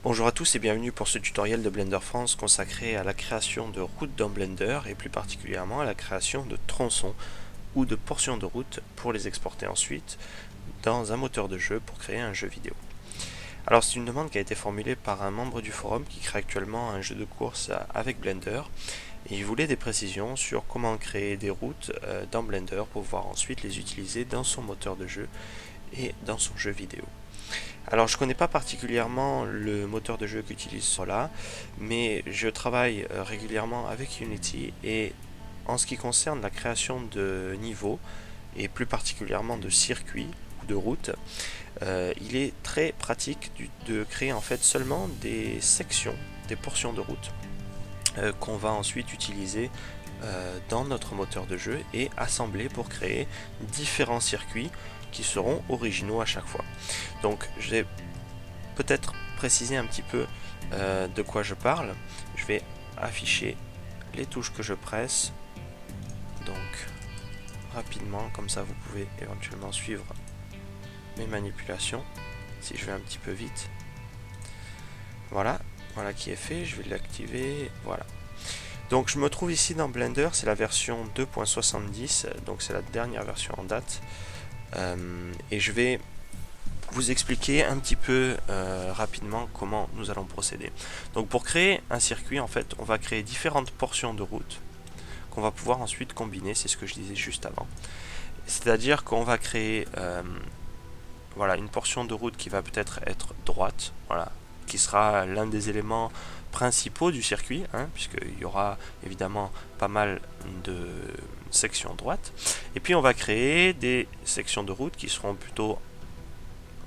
Bonjour à tous et bienvenue pour ce tutoriel de Blender France consacré à la création de routes dans Blender et plus particulièrement à la création de tronçons ou de portions de route pour les exporter ensuite dans un moteur de jeu pour créer un jeu vidéo. Alors c'est une demande qui a été formulée par un membre du forum qui crée actuellement un jeu de course avec Blender et il voulait des précisions sur comment créer des routes dans Blender pour pouvoir ensuite les utiliser dans son moteur de jeu et dans son jeu vidéo. Alors je ne connais pas particulièrement le moteur de jeu qu'utilise Sola, mais je travaille régulièrement avec Unity et en ce qui concerne la création de niveaux et plus particulièrement de circuits ou de routes, il est très pratique de créer en fait seulement des sections, des portions de route qu'on va ensuite utiliser dans notre moteur de jeu et assembler pour créer différents circuits qui seront originaux à chaque fois. Donc je vais peut-être préciser un petit peu de quoi je parle. Je vais afficher les touches que je presse donc rapidement, comme ça vous pouvez éventuellement suivre mes manipulations si je vais un petit peu vite. Voilà qui est fait, je vais l'activer, voilà. Donc je me trouve ici dans Blender, c'est la version 2.70, donc c'est la dernière version en date. Et je vais vous expliquer un petit peu rapidement comment nous allons procéder. Donc pour créer un circuit, en fait, on va créer différentes portions de route qu'on va pouvoir ensuite combiner, c'est ce que je disais juste avant. C'est-à-dire qu'on va créer voilà, une portion de route qui va peut-être être droite, voilà, qui sera l'un des éléments principaux du circuit, puisqu'il y aura évidemment pas mal de sections droites. Et puis on va créer des sections de route qui seront plutôt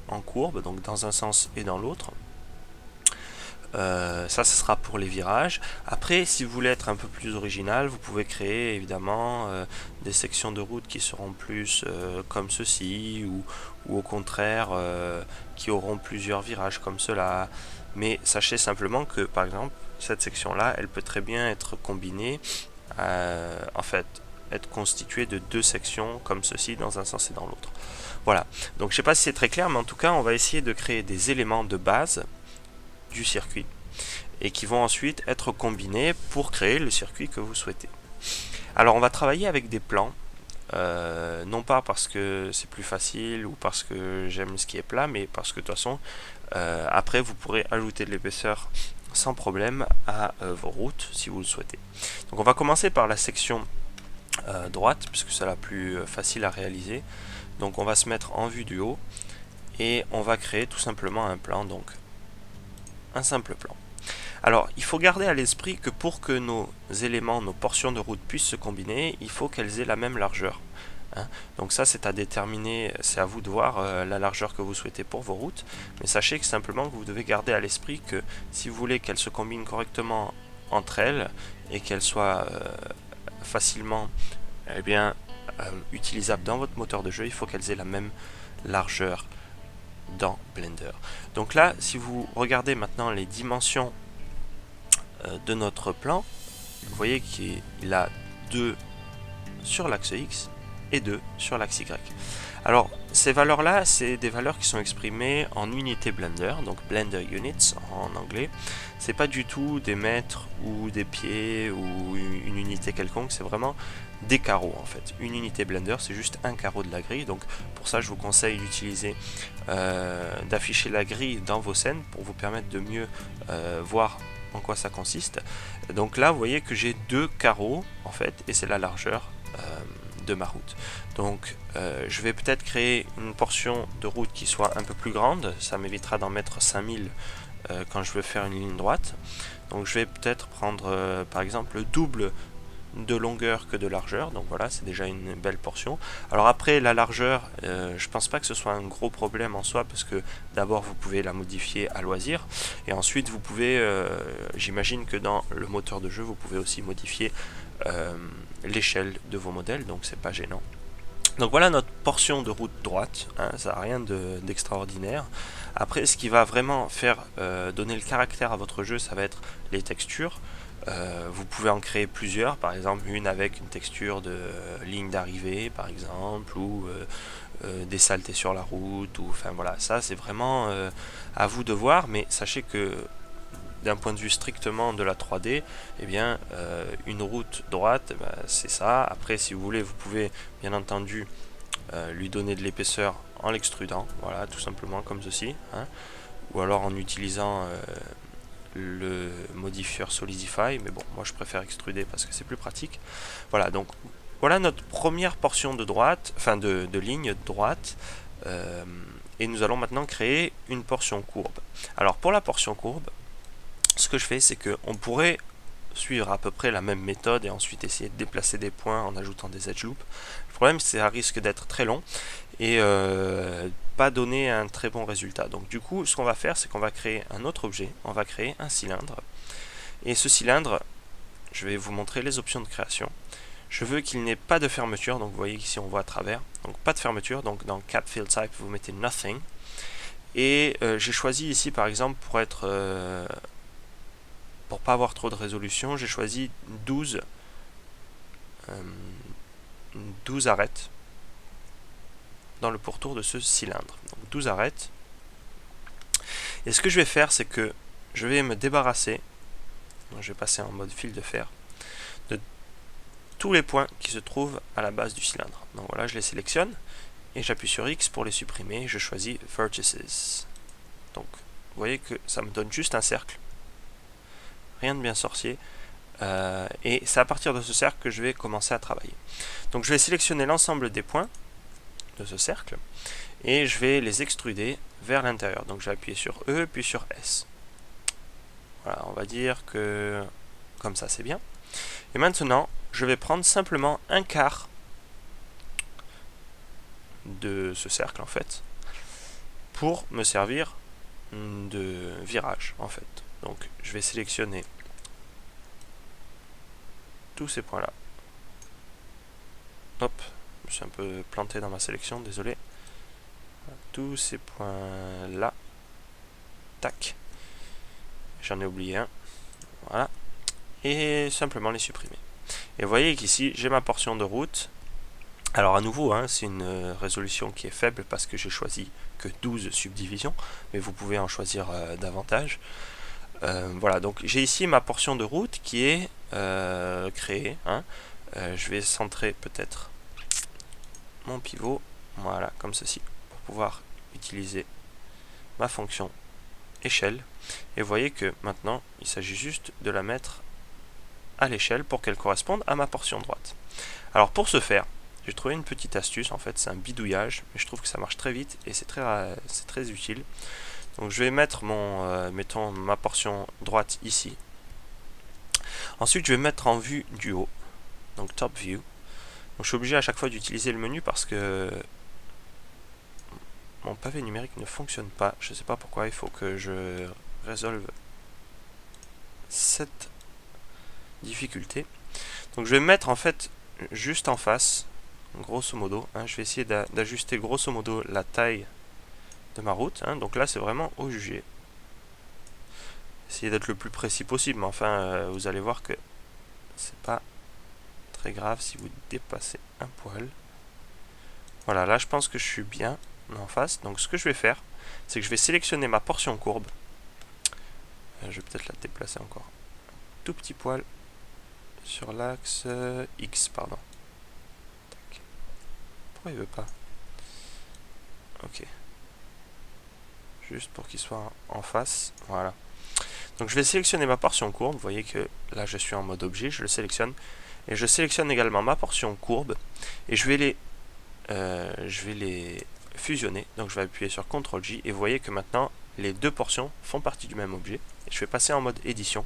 en courbe, donc dans un sens et dans l'autre. Ça, ce sera pour les virages. Après, si vous voulez être un peu plus original, vous pouvez créer évidemment des sections de route qui seront plus comme ceci, ou au contraire qui auront plusieurs virages comme cela. Mais sachez simplement que, par exemple, cette section-là, elle peut très bien être combinée, en fait, être constituée de deux sections comme ceci dans un sens et dans l'autre. Voilà, donc je ne sais pas si c'est très clair, mais en tout cas, on va essayer de créer des éléments de base du circuit et qui vont ensuite être combinés pour créer le circuit que vous souhaitez. Alors on va travailler avec des plans, non pas parce que c'est plus facile ou parce que j'aime ce qui est plat, mais parce que de toute façon après vous pourrez ajouter de l'épaisseur sans problème à vos routes si vous le souhaitez. Donc on va commencer par la section droite puisque c'est la plus facile à réaliser. Donc on va se mettre en vue du haut et on va créer tout simplement un plan, donc un simple plan. Alors, il faut garder à l'esprit que pour que nos éléments, nos portions de route puissent se combiner, il faut qu'elles aient la même largeur. Donc ça, c'est à déterminer, c'est à vous de voir la largeur que vous souhaitez pour vos routes. Mais sachez que simplement que vous devez garder à l'esprit que si vous voulez qu'elles se combinent correctement entre elles et qu'elles soient facilement utilisables dans votre moteur de jeu, il faut qu'elles aient la même largeur dans Blender. Donc là, si vous regardez maintenant les dimensions de notre plan, vous voyez qu'il a 2 sur l'axe X et 2 sur l'axe Y. Alors ces valeurs là, c'est des valeurs qui sont exprimées en unités Blender, donc Blender Units en anglais. C'est pas du tout des mètres ou des pieds ou une unité quelconque, c'est vraiment des carreaux en fait. Une unité Blender, c'est juste un carreau de la grille, donc pour ça je vous conseille d'utiliser d'afficher la grille dans vos scènes pour vous permettre de mieux voir en quoi ça consiste. Donc là vous voyez que j'ai 2 carreaux en fait et c'est la largeur de ma route. Donc je vais peut-être créer une portion de route qui soit un peu plus grande, ça m'évitera d'en mettre 5000 quand je veux faire une ligne droite. Donc je vais peut-être prendre par exemple le double de longueur que de largeur, donc voilà, c'est déjà une belle portion. Alors après la largeur, je pense pas que ce soit un gros problème en soi parce que d'abord vous pouvez la modifier à loisir et ensuite vous pouvez, j'imagine que dans le moteur de jeu vous pouvez aussi modifier l'échelle de vos modèles, donc c'est pas gênant. Donc voilà notre portion de route droite, ça n'a rien d'extraordinaire. Après ce qui va vraiment faire donner le caractère à votre jeu, ça va être les textures. Vous pouvez en créer plusieurs, par exemple une avec une texture de ligne d'arrivée par exemple, ou des saletés sur la route, ou enfin voilà, ça c'est vraiment à vous de voir, mais sachez que d'un point de vue strictement de la 3D, eh bien, une route droite, ben, c'est ça. Après, si vous voulez, vous pouvez bien entendu lui donner de l'épaisseur en l'extrudant, voilà, tout simplement comme ceci, hein, ou alors en utilisant le modifieur Solidify, mais bon, moi je préfère extruder parce que c'est plus pratique. Voilà, donc voilà notre première portion de droite, enfin de ligne droite, et nous allons maintenant créer une portion courbe. Alors pour la portion courbe, ce que je fais, c'est qu'on pourrait suivre à peu près la même méthode et ensuite essayer de déplacer des points en ajoutant des edge loops. Le problème, c'est que ça risque d'être très long et pas donner un très bon résultat. Donc du coup, ce qu'on va faire, c'est qu'on va créer un autre objet, on va créer un cylindre. Et ce cylindre, je vais vous montrer les options de création. Je veux qu'il n'ait pas de fermeture, donc vous voyez qu'ici on voit à travers. Donc pas de fermeture, donc dans Cap Field Type, vous mettez Nothing. Et j'ai choisi ici par exemple pour pas avoir trop de résolution, j'ai choisi 12 arêtes dans le pourtour de ce cylindre. Donc 12 arêtes. Et ce que je vais faire, c'est que je vais me débarrasser, donc je vais passer en mode fil de fer, de tous les points qui se trouvent à la base du cylindre. Donc voilà, je les sélectionne et j'appuie sur X pour les supprimer. Je choisis Vertices. Donc vous voyez que ça me donne juste un cercle. Rien de bien sorcier. Et c'est à partir de ce cercle que je vais commencer à travailler. Donc je vais sélectionner l'ensemble des points de ce cercle et je vais les extruder vers l'intérieur. Donc je vais appuyer sur E puis sur S. Voilà, on va dire que comme ça c'est bien. Et maintenant je vais prendre simplement un quart de ce cercle en fait pour me servir de virage en fait. Donc je vais sélectionner tous ces points là. Hop, je me suis un peu planté dans ma sélection, désolé. Tous ces points là. Tac. J'en ai oublié un. Voilà. Et simplement les supprimer. Et vous voyez qu'ici j'ai ma portion de route. Alors à nouveau, hein, c'est une résolution qui est faible parce que j'ai choisi que 12 subdivisions, mais vous pouvez en choisir davantage. Voilà, donc j'ai ici ma portion de route qui est créée. Hein. Je vais centrer peut-être mon pivot, voilà, comme ceci, pour pouvoir utiliser ma fonction échelle. Et vous voyez que maintenant, il s'agit juste de la mettre à l'échelle pour qu'elle corresponde à ma portion droite. Alors pour ce faire, j'ai trouvé une petite astuce, en fait c'est un bidouillage, mais je trouve que ça marche très vite et c'est très utile. Donc je vais mettre mettons ma portion droite ici. Ensuite je vais mettre en vue du haut, donc top view. Donc je suis obligé à chaque fois d'utiliser le menu parce que mon pavé numérique ne fonctionne pas. Je ne sais pas pourquoi, il faut que je résolve cette difficulté. Donc je vais me mettre en fait juste en face, grosso modo. Hein, je vais essayer d'ajuster grosso modo la taille de ma route. Hein, donc là c'est vraiment au jugé. Essayez d'être le plus précis possible, mais enfin vous allez voir que c'est pas très grave si vous dépassez un poil. Voilà, là je pense que je suis bien en face. Donc ce que je vais faire, c'est que je vais sélectionner ma portion courbe. Je vais peut-être la déplacer encore un tout petit poil sur l'axe X, pardon. Tac. Pourquoi il veut pas? Ok. Juste pour qu'il soit en face. Voilà. Donc je vais sélectionner ma portion courbe. Vous voyez que là je suis en mode objet, je le sélectionne. Et je sélectionne également ma portion courbe. Et je vais les fusionner. Donc je vais appuyer sur CTRL-J. Et vous voyez que maintenant les deux portions font partie du même objet. Et je vais passer en mode édition.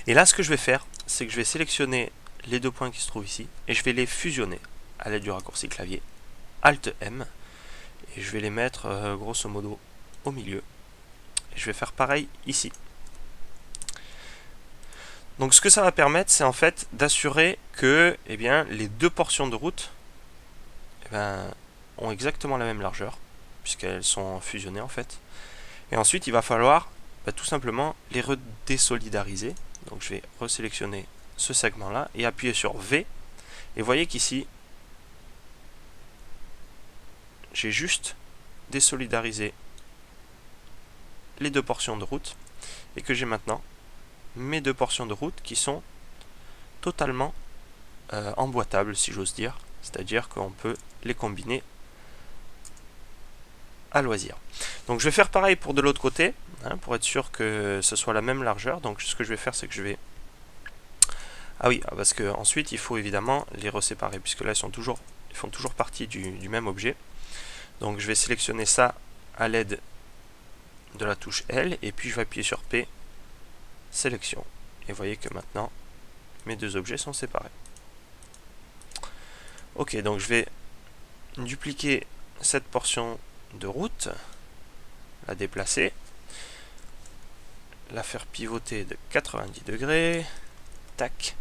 Et là ce que je vais faire, c'est que je vais sélectionner les deux points qui se trouvent ici. Et je vais les fusionner à l'aide du raccourci clavier Alt-M. Et je vais les mettre grosso modo au milieu. Et je vais faire pareil ici. Donc ce que ça va permettre, c'est en fait d'assurer que les deux portions de route ont exactement la même largeur, puisqu'elles sont fusionnées en fait. Et ensuite il va falloir tout simplement les redésolidariser. Donc je vais resélectionner ce segment là et appuyer sur V. Et vous voyez qu'ici j'ai juste désolidarisé les deux portions de route et que j'ai maintenant mes deux portions de route qui sont totalement emboîtables, si j'ose dire. C'est-à-dire qu'on peut les combiner à loisir. Donc je vais faire pareil pour de l'autre côté, hein, pour être sûr que ce soit la même largeur. Donc ce que je vais faire, c'est que je vais... Ah oui, parce que ensuite il faut évidemment les reséparer, puisque là ils font toujours partie du même objet. Donc je vais sélectionner ça à l'aide de la touche L, et puis je vais appuyer sur P, sélection. Et vous voyez que maintenant mes deux objets sont séparés. Ok, donc je vais dupliquer cette portion de route, la déplacer, la faire pivoter de 90 degrés, tac,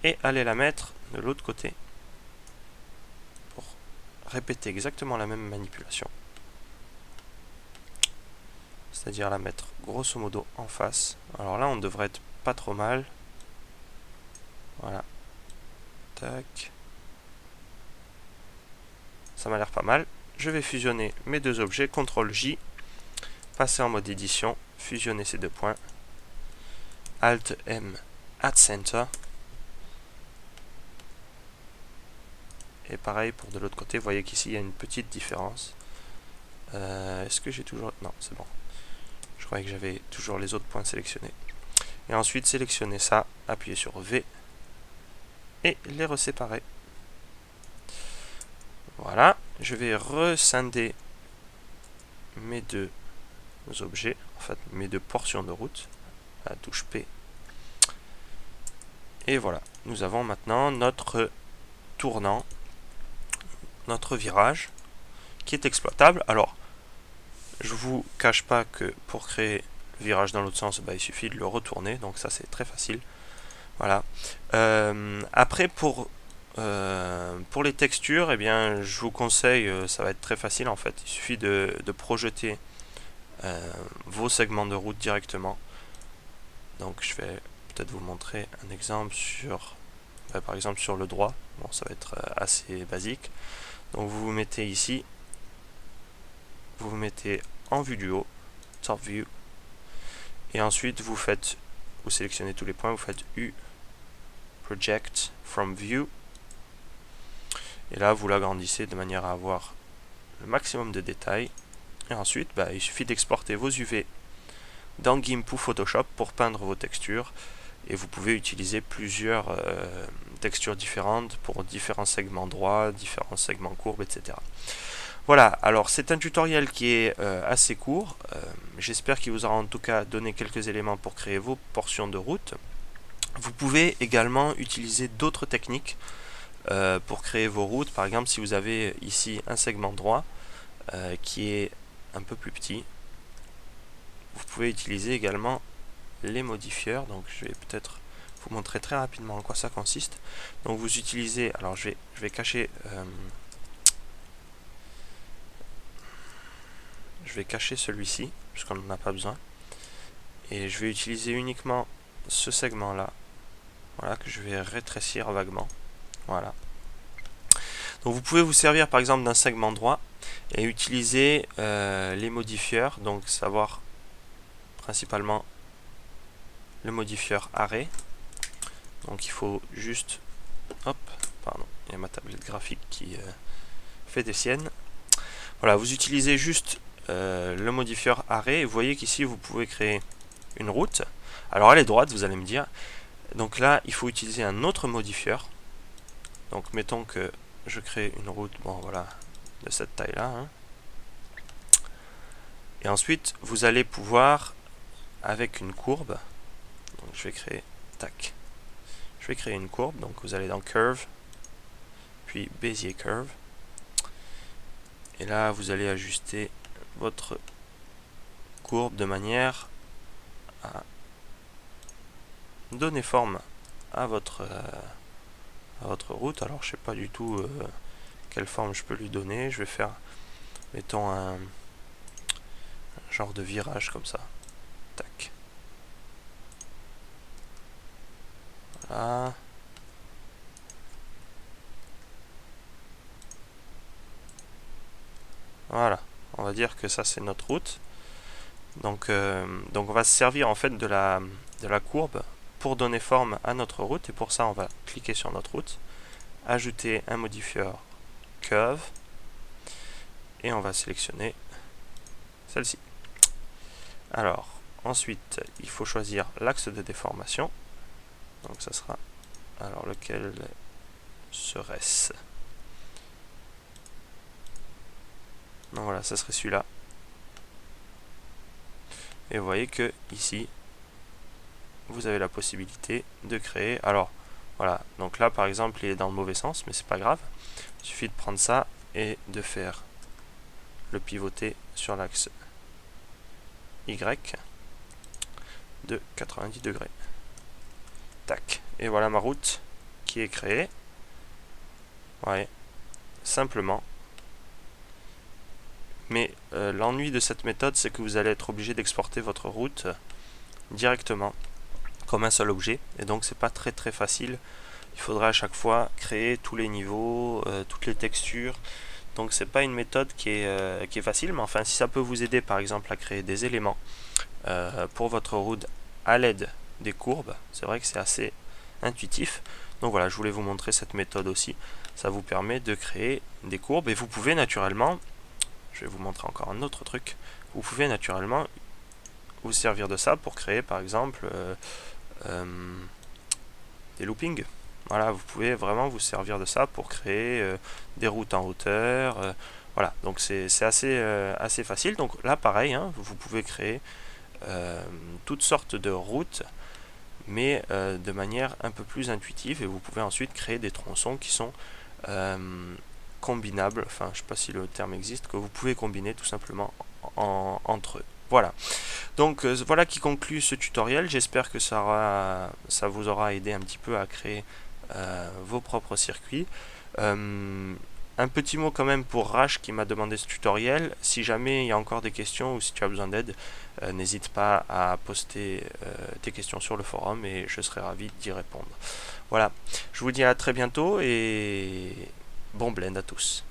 et aller la mettre de l'autre côté pour répéter exactement la même manipulation. C'est-à-dire la mettre grosso modo en face. Alors là, on devrait être pas trop mal. Voilà. Tac. Ça m'a l'air pas mal. Je vais fusionner mes deux objets, CTRL J, passer en mode édition, fusionner ces deux points, Alt M, Add Center. Et pareil pour de l'autre côté, vous voyez qu'ici il y a une petite différence. Est-ce que j'ai toujours... Non, c'est bon. Je croyais que j'avais toujours les autres points sélectionnés. Et ensuite sélectionner ça, appuyer sur V et les reséparer. Voilà, je vais rescinder mes deux objets, en fait mes deux portions de route, à la touche P. Et voilà, nous avons maintenant notre tournant, notre virage, qui est exploitable. Alors, je vous cache pas que pour créer le virage dans l'autre sens, il suffit de le retourner, donc ça c'est très facile. Voilà. Après pour les textures, eh bien, je vous conseille, ça va être très facile en fait. Il suffit de projeter vos segments de route directement. Donc je vais peut-être vous montrer un exemple sur, par exemple sur le droit. Bon, ça va être assez basique. Donc vous vous mettez ici, vous vous mettez en vue du haut, top view, et ensuite vous sélectionnez tous les points, vous faites U, project from view, et là vous l'agrandissez de manière à avoir le maximum de détails. Et ensuite, il suffit d'exporter vos UV dans GIMP ou Photoshop pour peindre vos textures. Et vous pouvez utiliser plusieurs textures différentes pour différents segments droits, différents segments courbes, etc. Voilà, alors c'est un tutoriel qui est assez court. J'espère qu'il vous aura en tout cas donné quelques éléments pour créer vos portions de route. Vous pouvez également utiliser d'autres techniques pour créer vos routes. Par exemple, si vous avez ici un segment droit qui est un peu plus petit, vous pouvez utiliser également les modifieurs. Donc je vais peut-être vous montrer très rapidement en quoi ça consiste. Donc vous utilisez, alors je vais cacher celui-ci puisqu'on n'en a pas besoin, et je vais utiliser uniquement ce segment là, voilà, que je vais rétrécir vaguement. Voilà. Donc vous pouvez vous servir par exemple d'un segment droit et utiliser les modifieurs, donc savoir principalement le modifieur arrêt. Donc il faut juste, hop, pardon, il y a ma tablette graphique qui fait des siennes. Voilà, vous utilisez juste le modifieur arrêt, et vous voyez qu'ici vous pouvez créer une route. Alors elle est droite, vous allez me dire. Donc là, il faut utiliser un autre modifieur. Donc mettons que je crée une route, bon voilà, de cette taille-là. Hein. Et ensuite, vous allez pouvoir, avec une courbe, donc je vais créer, tac, je vais créer une courbe, donc vous allez dans Curve, puis Bezier Curve, et là vous allez ajuster votre courbe de manière à donner forme à votre route. Alors je sais pas du tout quelle forme je peux lui donner. Je vais faire, mettons, un genre de virage comme ça. Tac. Voilà. Voilà, on va dire que ça c'est notre route. Donc on va se servir en fait de la courbe pour donner forme à notre route, et pour ça on va cliquer sur notre route, ajouter un modifieur curve, et on va sélectionner celle-ci. Alors ensuite il faut choisir l'axe de déformation, donc ça sera, alors lequel serait-ce? Donc voilà, ça serait celui-là. Et vous voyez que ici vous avez la possibilité de créer, alors voilà, donc là par exemple il est dans le mauvais sens, mais c'est pas grave, il suffit de prendre ça et de faire le pivoter sur l'axe Y de 90 degrés. Tac, et voilà ma route qui est créée. Ouais, simplement. Mais l'ennui de cette méthode, c'est que vous allez être obligé d'exporter votre route directement comme un seul objet, et donc c'est pas très facile. Il faudra à chaque fois créer tous les niveaux, toutes les textures. Donc c'est pas une méthode qui est facile, mais enfin si ça peut vous aider par exemple à créer des éléments pour votre route à l'aide des courbes, c'est vrai que c'est assez intuitif. Donc voilà, je voulais vous montrer cette méthode aussi. Ça vous permet de créer des courbes, et vous pouvez naturellement, je vais vous montrer encore un autre truc, vous pouvez naturellement vous servir de ça pour créer par exemple des loopings. Voilà, vous pouvez vraiment vous servir de ça pour créer des routes en hauteur. Voilà, donc c'est assez facile. Donc là, pareil, hein, vous pouvez créer toutes sortes de routes, mais de manière un peu plus intuitive, et vous pouvez ensuite créer des tronçons qui sont combinables, enfin je sais pas si le terme existe, que vous pouvez combiner tout simplement entre eux. Voilà, donc voilà qui conclut ce tutoriel. J'espère que ça vous aura aidé un petit peu à créer vos propres circuits. Un petit mot quand même pour Rach qui m'a demandé ce tutoriel. Si jamais il y a encore des questions ou si tu as besoin d'aide, n'hésite pas à poster tes questions sur le forum et je serai ravi d'y répondre. Voilà, je vous dis à très bientôt et bon blend à tous.